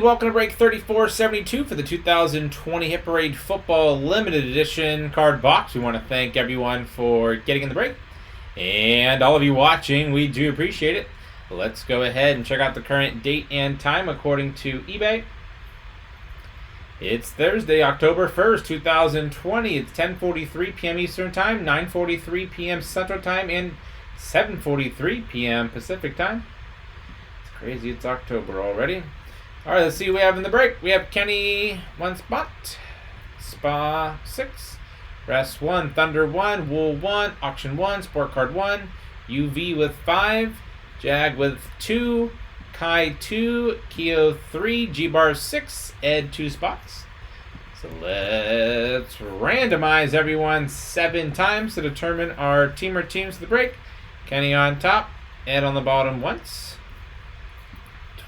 Welcome to break 3472 for the 2020 Hit Parade Football Limited Edition card box. We want to thank everyone for getting in the break. And all of you watching, we do appreciate it. Let's go ahead and check out the current date and time according to eBay. It's Thursday, October 1st, 2020. It's 10:43 p.m. Eastern Time, 9:43 p.m. Central Time, and 7:43 p.m. Pacific Time. It's crazy, it's October already. All right, let's see who we have in the break. We have Kenny, 1 spot, Spa 6, Rest 1, Thunder 1, Wool 1, Auction 1, Sport Card 1, UV with 5, Jag with 2, Kai 2, Keo 3, G-Bar 6, Ed 2 spots. So let's randomize everyone 7 times to determine our team or teams for the break. Kenny on top, Ed on the bottom once,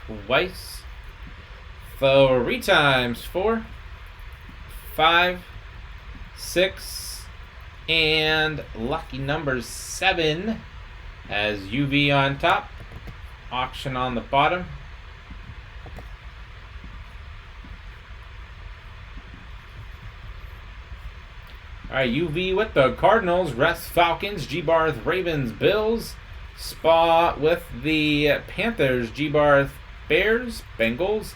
twice, 3 times, 4, 5, 6, and lucky number 7 has UV on top, Auction on the bottom. All right, UV with the Cardinals, Rest Falcons, G-Barth Ravens, Bills, Spa with the Panthers, G-Barth Bears, Bengals,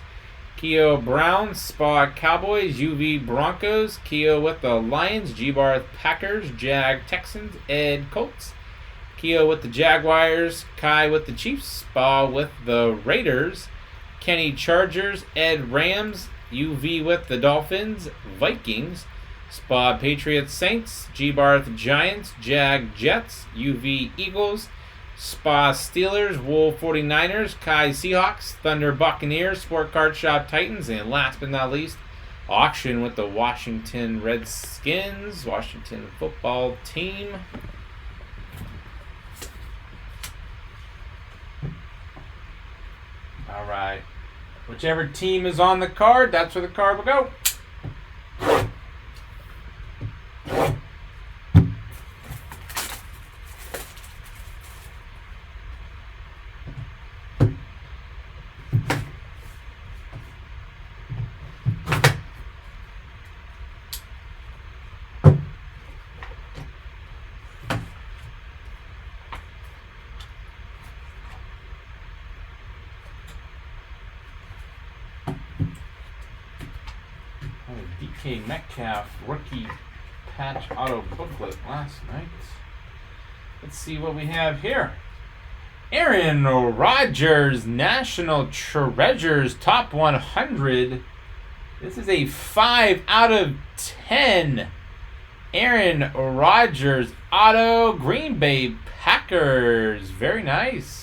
Keo Browns, Spa Cowboys, UV Broncos, Keo with the Lions, G-Barth Packers, Jag Texans, Ed Colts, Keo with the Jaguars, Kai with the Chiefs, Spa with the Raiders, Kenny Chargers, Ed Rams, UV with the Dolphins, Vikings, Spa Patriots Saints, G-Barth Giants, Jag Jets, UV Eagles, Spa Steelers, Wool 49ers, Kai Seahawks, Thunder Buccaneers, Sport Card Shop Titans, and last but not least, Auction with the Washington Redskins, Washington football team. All right. Whichever team is on the card, that's where the card will go. DK Metcalf rookie patch auto booklet last night. Let's see what we have here. Aaron Rodgers National Treasures Top 100. This is a 5 out of 10. Aaron Rodgers auto Green Bay Packers. Very nice.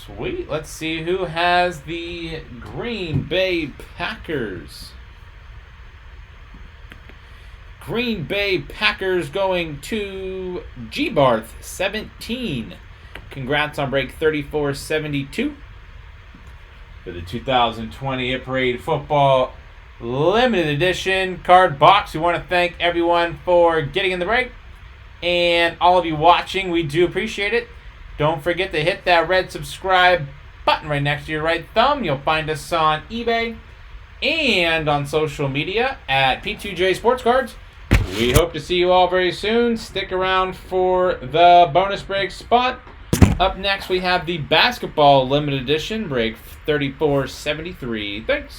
Sweet. Let's see who has the Green Bay Packers. Green Bay Packers going to G-Barth 17. Congrats on break 3472 for the 2020 Hit Parade Football Limited Edition card box. We want to thank everyone for getting in the break. And all of you watching, we do appreciate it. Don't forget to hit that red subscribe button right next to your right thumb. You'll find us on eBay and on social media at P2J Sports Cards. We hope to see you all very soon. Stick around for the bonus break spot. Up next, we have the basketball limited edition break 3473. Thanks.